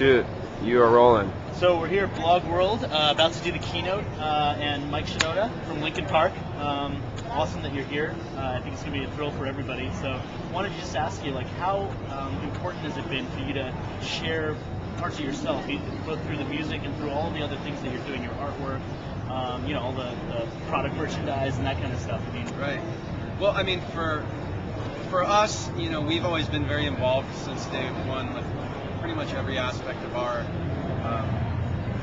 shoot. You are rolling. So we're here at Blog World, about to do the keynote, and Mike Shinoda from Linkin Park. Awesome that you're here. I think it's going to be a thrill for everybody. So I wanted to just ask you, like, how important has it been for you to share parts of yourself, both through the music and through all the other things that you're doing, your artwork, all the product merchandise and that kind of stuff? I mean, right. Well, I mean, for us, we've always been very involved since day one with pretty much every aspect of our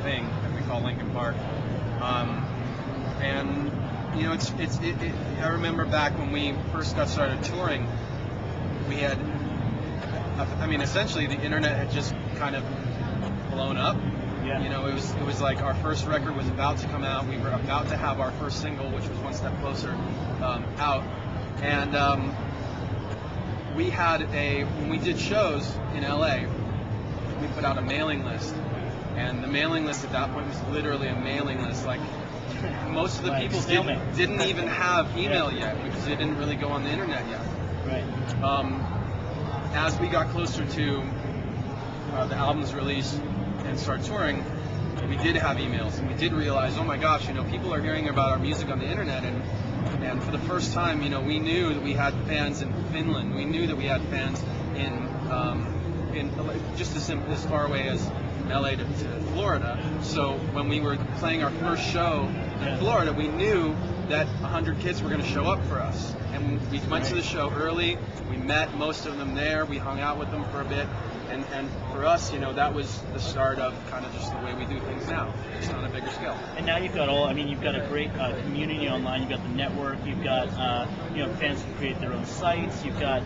thing that we call Linkin Park. And I remember back when we first got started touring, we had, essentially the internet had just kind of blown up. Yeah. It was like our first record was about to come out. We were about to have our first single, which was One Step Closer, out. And when we did shows in LA, we put out a mailing list. And the mailing list at that point was literally a mailing list. Like, most of the people didn't even have email yet because they didn't really go on the internet yet. Right. As we got closer to the album's release and start touring, we did have emails, and we did realize, oh my gosh, people are hearing about our music on the internet, and for the first time, we knew that we had fans in Finland. We knew that we had fans in just as far away as LA to Florida. So when we were playing our first show in Florida, we knew that 100 kids were going to show up for us. And we went to the show early. We met most of them there. We hung out with them for a bit. And for us, that was the start of kind of just the way we do things now, just on a bigger scale. And now you've got you've got a great community online. You've got the network. You've got, fans who create their own sites. You've got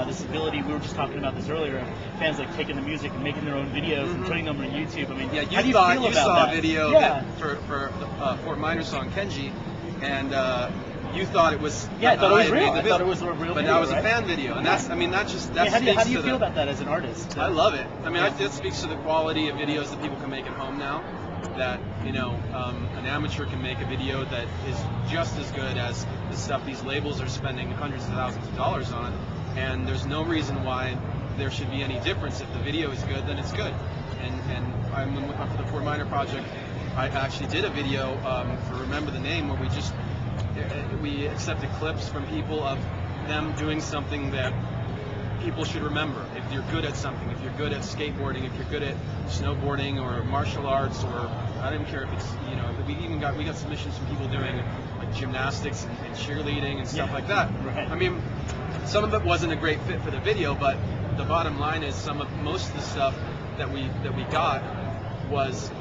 this ability. We were just talking about this earlier. Of fans like taking the music and making their own videos and putting them on YouTube. I mean, yeah, how do you feel about that? You saw a video for the Fort Minor song Kenji, and you thought it was I thought it was real. I thought it was a real video, but that was right? a fan video, and that's how do you feel about that as an artist? I love it. That speaks to the quality of videos that people can make at home now. That an amateur can make a video that is just as good as the stuff these labels are spending hundreds of thousands of dollars on, and there's no reason why there should be any difference. If the video is good, then it's good. And for the Fort Minor project, I actually did a video for Remember the Name, where we accepted clips from people of them doing something that people should remember. If you're good at something, if you're good at skateboarding, if you're good at snowboarding or martial arts, or I don't care if it's we got submissions from people doing like gymnastics and cheerleading and stuff like that. Right. Some of it wasn't a great fit for the video, but the bottom line is most of the stuff that we got was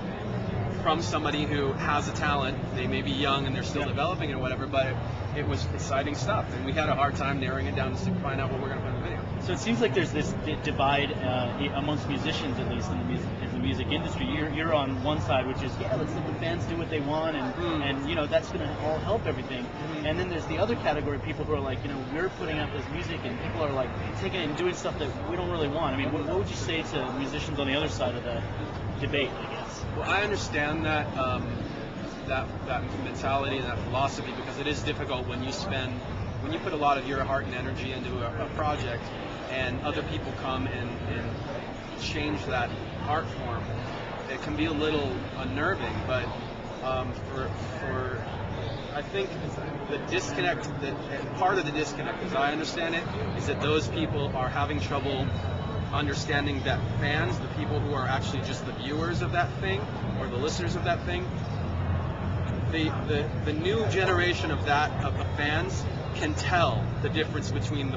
from somebody who has a talent. They may be young and they're still developing it or whatever, but it was exciting stuff, and we had a hard time narrowing it down to find out what we're going to put in the video. So it seems like there's this divide amongst musicians, at least in the music industry. You're on one side, which is let's let the fans do what they want, and that's going to all help everything. And then there's the other category of people who are like, we're putting out this music, and people are like taking it and doing stuff that we don't really want. What would you say to musicians on the other side of the debate, I guess? Well, I understand that mentality and that philosophy, because it is difficult when you put a lot of your heart and energy into a project, and other people come and change that art form. It can be a little unnerving, but I think the disconnect, part of the disconnect, as I understand it, is that those people are having trouble understanding that fans, the people who are actually just the viewers of that thing or the listeners of that thing, the new generation of the fans can tell the difference between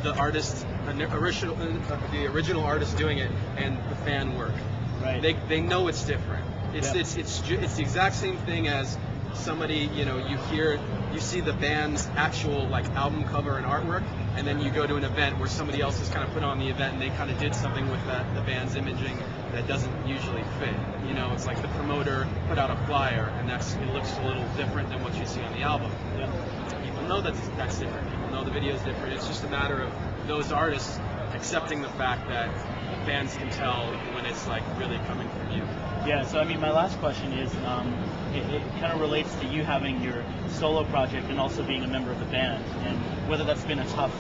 the artist, the original artist doing it, and the fan work. Right. They know it's different. It's the exact same thing as somebody, you see the band's actual like album cover and artwork, and then you go to an event where somebody else has kind of put on the event and they kind of did something with the band's imaging that doesn't usually fit. It's like the promoter put out a flyer, and it looks a little different than what you see on the album. Yeah. People know that's different. People know the video's different. It's just a matter of those artists accepting the fact that fans can tell when it's like really coming from you. Yeah, so my last question is, it kind of relates to you having your solo project and also being a member of the band, and whether that's been a tough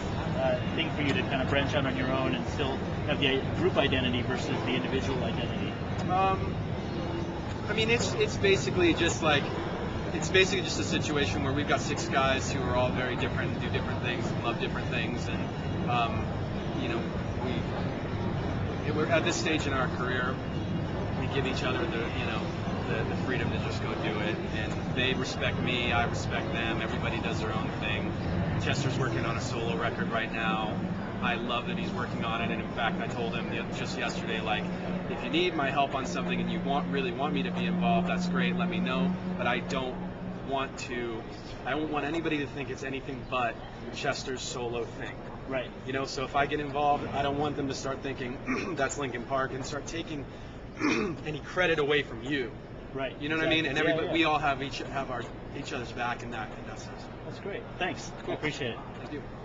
thing for you to kind of branch out on your own and still have the group identity versus the individual identity? I mean, it's basically just like, it's basically just a situation where we've got 6 guys who are all very different and do different things and love different things, and you know, we're at this stage in our career, we give each other the freedom to just go do it, and they respect me, I respect them, everybody does their own thing. Chester's working on a solo record right now. I love that he's working on it, and in fact I told him just yesterday, like, if you need my help on something and you really want me to be involved, that's great, let me know, but I don't want anybody to think it's anything but Chester's solo thing. Right. You know, so if I get involved, I don't want them to start thinking that's Linkin Park and start taking any credit away from you. Right. You know what I mean? And everybody, we all have each other's back in that sense. That's great. Thanks. Cool. I appreciate it. Thank you.